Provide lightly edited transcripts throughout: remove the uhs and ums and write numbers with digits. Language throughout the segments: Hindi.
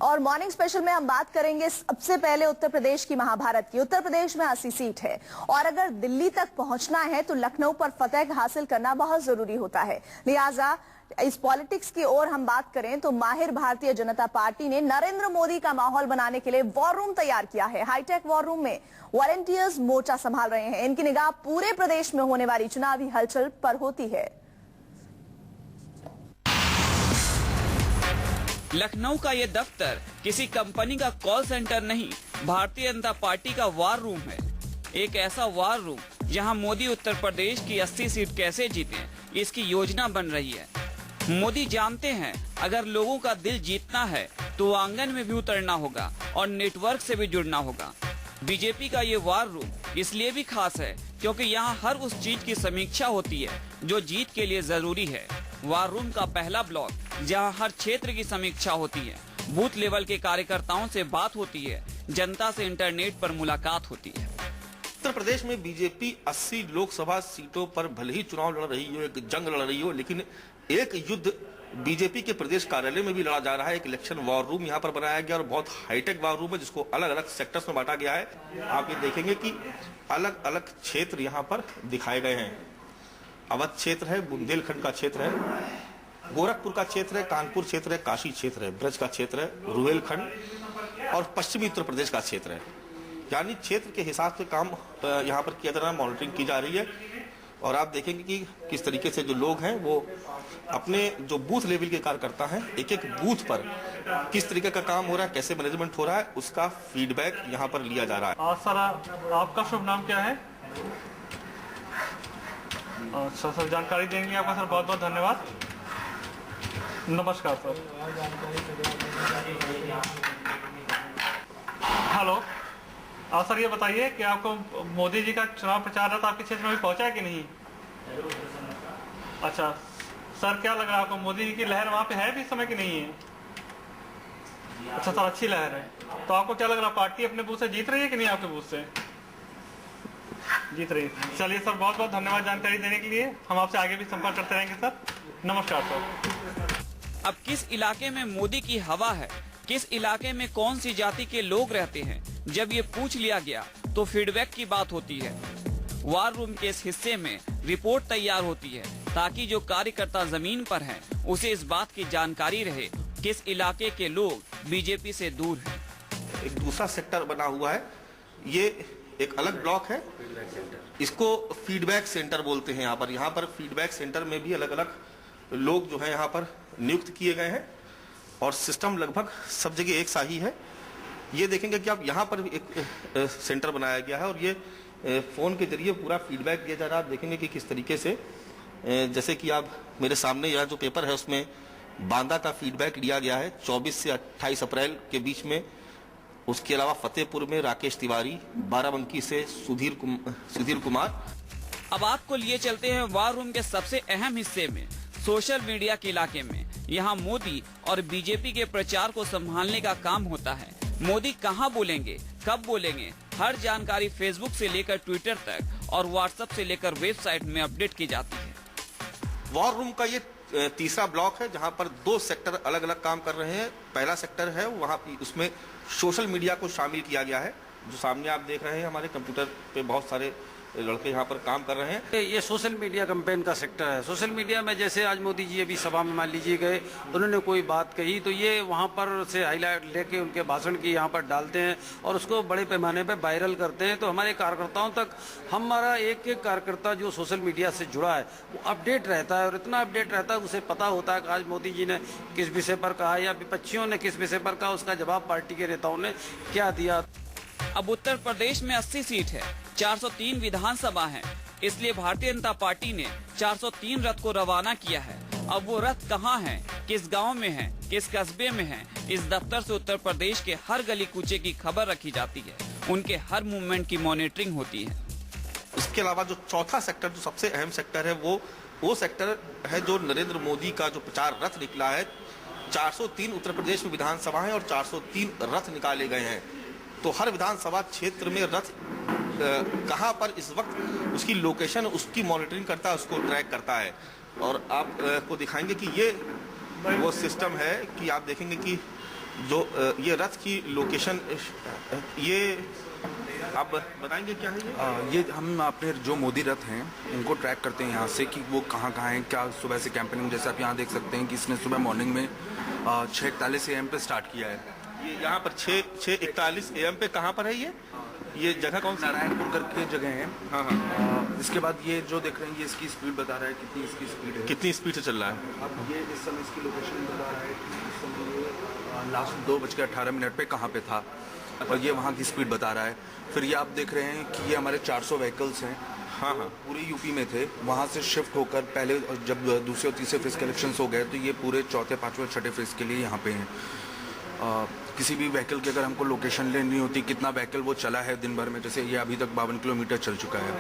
और मॉर्निंग स्पेशल में हम बात करेंगे सबसे पहले उत्तर प्रदेश की महाभारत की। उत्तर प्रदेश में 80 सीट है और अगर दिल्ली तक पहुंचना है तो लखनऊ पर फतह हासिल करना बहुत जरूरी होता है। लिहाजा इस पॉलिटिक्स की ओर हम बात करें तो माहिर भारतीय जनता पार्टी ने नरेंद्र मोदी का माहौल बनाने के लिए वॉर रूम तैयार किया है। हाईटेक वॉर रूम में वॉलंटियर्स मोर्चा संभाल रहे हैं। इनकी निगाह पूरे प्रदेश में होने वाली चुनावी हलचल पर होती है। लखनऊ का ये दफ्तर किसी कंपनी का कॉल सेंटर नहीं, भारतीय जनता पार्टी का वार रूम है। एक ऐसा वार रूम जहां मोदी उत्तर प्रदेश की 80 सीट कैसे जीते, इसकी योजना बन रही है। मोदी जानते हैं अगर लोगों का दिल जीतना है तो आंगन में भी उतरना होगा और नेटवर्क से भी जुड़ना होगा। बीजेपी का ये वार रूम इसलिए भी खास है क्योंकि यहाँ हर उस चीज की समीक्षा होती है जो जीत के लिए जरूरी है। वार रूम का पहला ब्लॉक जहां हर क्षेत्र की समीक्षा होती है, बूथ लेवल के कार्यकर्ताओं से बात होती है, जनता से इंटरनेट पर मुलाकात होती है। उत्तर प्रदेश में बीजेपी 80 लोकसभा सीटों पर भले ही चुनाव लड़ रही हो, एक जंग लड़ रही हो, लेकिन एक युद्ध बीजेपी के प्रदेश कार्यालय में भी लड़ा जा रहा है। एक इलेक्शन वॉर रूम यहाँ पर बनाया गया और बहुत हाईटेक वॉर रूम है जिसको अलग अलग सेक्टर्स में बांटा गया है। आप ये देखेंगे कि अलग अलग क्षेत्र यहाँ पर दिखाए गए हैं। अवध क्षेत्र है, बुंदेलखंड का क्षेत्र है, गोरखपुर का क्षेत्र है, कानपुर क्षेत्र है, काशी क्षेत्र है, ब्रज का क्षेत्र है, रुहेलखंड और पश्चिमी उत्तर प्रदेश का क्षेत्र है। यानी क्षेत्र के हिसाब से काम यहाँ पर किया जा रहा है, मॉनिटरिंग की जा रही है। और आप देखेंगे कि किस तरीके से जो लोग हैं वो अपने जो बूथ लेवल के कार्यकर्ता हैं, एक एक बूथ पर किस तरीके का काम हो रहा है, कैसे मैनेजमेंट हो रहा है, उसका फीडबैक यहाँ पर लिया जा रहा है। सर, आपका शुभ नाम क्या है? अच्छा सर, जानकारी देंगे आपका सर, बहुत बहुत धन्यवाद। नमस्कार सर। हेलो सर, ये बताइए कि आपको मोदी जी का चुनाव प्रचार रथ आपके क्षेत्र में भी पहुंचा है कि नहीं? अच्छा सर, क्या लग रहा है आपको, मोदी जी की लहर वहाँ पे है भी इस समय कि नहीं है? अच्छा सर, अच्छी लहर है। तो आपको क्या लग रहा है, पार्टी अपने बूथ से जीत रही है कि नहीं? आपके बूथ से जीत रही है। चलिए सर, बहुत बहुत धन्यवाद जानकारी देने के लिए। हम आपसे आगे भी संपर्क करते रहेंगे सर। नमस्कार सर। अब किस इलाके में मोदी की हवा है, किस इलाके में कौन सी जाति के लोग रहते हैं, जब ये पूछ लिया गया तो फीडबैक की बात होती है। वार रूम के इस हिस्से में रिपोर्ट तैयार होती है ताकि जो कार्यकर्ता जमीन पर हैं उसे इस बात की जानकारी रहे किस इलाके के लोग बीजेपी से दूर हैं। एक दूसरा सेक्टर बना हुआ है, ये एक अलग ब्लॉक है, इसको फीडबैक सेंटर बोलते हैं। यहाँ पर फीडबैक सेंटर में भी अलग अलग लोग जो है यहाँ पर नियुक्त किए गए हैं और सिस्टम लगभग सब जगह एक सा ही है। ये देखेंगे कि आप यहाँ पर भी एक सेंटर बनाया गया है और ये फोन के जरिए पूरा फीडबैक दिया जा रहा है। आप देखेंगे कि किस तरीके से, जैसे कि आप मेरे सामने यह जो पेपर है उसमें बांदा का फीडबैक लिया गया है 24 से 28 अप्रैल के बीच में। उसके अलावा फतेहपुर में राकेश तिवारी, बाराबंकी से सुधीर कुमार। अब आपको लिए चलते हैं वार रूम के सबसे अहम हिस्से में, सोशल मीडिया के इलाके में। यहाँ मोदी और बीजेपी के प्रचार को संभालने का काम होता है। मोदी कहाँ बोलेंगे, कब बोलेंगे, हर जानकारी फेसबुक से लेकर ट्विटर तक और व्हाट्सएप से लेकर वेबसाइट में अपडेट की जाती है। वॉर रूम का ये तीसरा ब्लॉक है जहां पर दो सेक्टर अलग अलग काम कर रहे हैं। पहला सेक्टर है वहां उसमें सोशल मीडिया को शामिल किया गया है। जो सामने आप देख रहे हैं, हमारे कंप्यूटर पे बहुत सारे लड़के यहाँ पर काम कर रहे हैं। ये सोशल मीडिया कैंपेन का सेक्टर है। सोशल मीडिया में जैसे आज मोदी जी अभी सभा में मान लीजिए गए, उन्होंने कोई बात कही तो ये वहाँ पर से हाईलाइट लेके उनके भाषण की यहाँ पर डालते हैं और उसको बड़े पैमाने पे वायरल करते हैं। तो हमारे कार्यकर्ताओं तक, हमारा एक एक कार्यकर्ता जो सोशल मीडिया से जुड़ा है वो अपडेट रहता है और इतना अपडेट रहता है उसे पता होता है कि आज मोदी जी ने किस विषय पर कहा या विपक्षियों ने किस विषय पर कहा, उसका जवाब पार्टी के नेताओं ने क्या दिया। अब उत्तर प्रदेश में 80 सीट है, 403 विधानसभा है, इसलिए भारतीय जनता पार्टी ने 403 रथ को रवाना किया है। अब वो रथ कहाँ है, किस गांव में है, किस कस्बे में है, इस दफ्तर से उत्तर प्रदेश के हर गली कूचे की खबर रखी जाती है, उनके हर मूवमेंट की मॉनिटरिंग होती है। इसके अलावा जो चौथा सेक्टर, जो सबसे अहम सेक्टर है, वो सेक्टर है जो नरेंद्र मोदी का जो प्रचार रथ निकला है। 403 उत्तर प्रदेश में विधानसभा है और 403 रथ निकाले गए हैं। तो हर विधानसभा क्षेत्र में रथ कहाँ पर इस वक्त उसकी लोकेशन, उसकी मॉनिटरिंग करता है, उसको ट्रैक करता है। और आप को दिखाएंगे कि ये वो सिस्टम है कि आप देखेंगे कि जो ये रथ की लोकेशन, ये आप बताएंगे क्या है ये? ये हम अपने जो मोदी रथ हैं उनको ट्रैक करते हैं यहाँ से कि वो कहाँ हैं, क्या सुबह से कैंपेनिंग, जैसे आप यहाँ देख सकते हैं कि इसने सुबह मॉर्निंग में 6:41 AM पे स्टार्ट किया है। ये यहाँ पर 6:41 AM पे कहाँ पर है ये जगह कौन सी? नारायणपुर करके जगह है। हाँ हाँ। इसके बाद ये जो देख रहे हैं ये इसकी स्पीड बता रहा है, कितनी इसकी स्पीड है, कितनी स्पीड से चल रहा है? अब ये इस समय इसकी लोकेशन बता रहा है कि इस समय ये लास्ट 2:18 पे कहाँ पे था, और ये वहाँ की स्पीड बता रहा है। फिर ये आप देख रहे हैं कि ये हमारे 400 व्हीकल्स हैं। हाँ हाँ। पूरे यूपी में थे, वहाँ से शिफ्ट होकर पहले जब दूसरे और तीसरे फेज के इलेक्शंस हो गए तो ये पूरे चौथे, पांचवें, छठे फेज के लिए यहाँ पे हैं। किसी भी व्हीकल की अगर हमको लोकेशन लेनी होती, कितना व्हीकल वो चला है दिन भर में, जैसे ये अभी तक 52 किलोमीटर चल चुका है,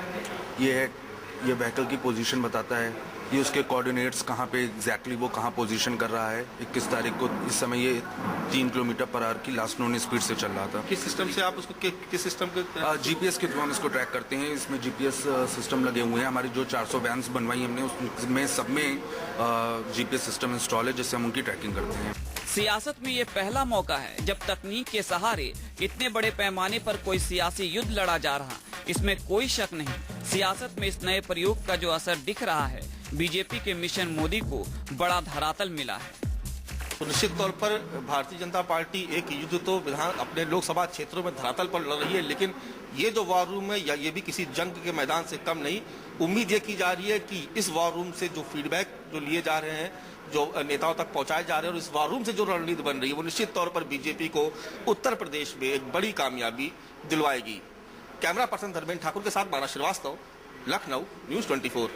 ये व्हीकल की पोजीशन बताता है, ये उसके कोऑर्डिनेट्स कहाँ पे एग्जैक्टली वो कहाँ पोजीशन कर रहा है। 21 तारीख को इस समय ये 3 किलोमीटर पर आवर की लास्ट नोन स्पीड से चल रहा था। किस सिस्टम से आप उसको किस सिस्टम के? जीपीएस के थ्रू हम इसको ट्रैक करते हैं। इसमें जीपीएस सिस्टम लगे हुए हैं। हमारी जो 400 वैन्स बनवाई हमने उसमें सब में जीपीएस सिस्टम इंस्टॉल है, जिससे हम उनकी ट्रैकिंग करते हैं। सियासत में ये पहला मौका है जब तकनीक के सहारे इतने बड़े पैमाने पर कोई सियासी युद्ध लड़ा जा रहा, इसमें कोई शक नहीं। सियासत में इस नए प्रयोग का जो असर दिख रहा है, बीजेपी के मिशन मोदी को बड़ा धरातल मिला है। तो निश्चित तौर पर भारतीय जनता पार्टी एक युद्ध तो अपने लोकसभा क्षेत्रों में धरातल पर लड़ रही है, लेकिन ये जो वॉर रूम है या ये भी किसी जंग के मैदान से कम नहीं। उम्मीद ये की जा रही है कि इस वॉर रूम से जो फीडबैक जो लिए जा रहे हैं, जो नेताओं तक पहुंचाए जा रहे हैं, और इस वॉर रूम से जो रणनीति बन रही है, वो निश्चित तौर पर बीजेपी को उत्तर प्रदेश में एक बड़ी कामयाबी दिलवाएगी। कैमरा पर्सन धर्मेंद्र ठाकुर के साथ माना श्रीवास्तव, लखनऊ, News 24।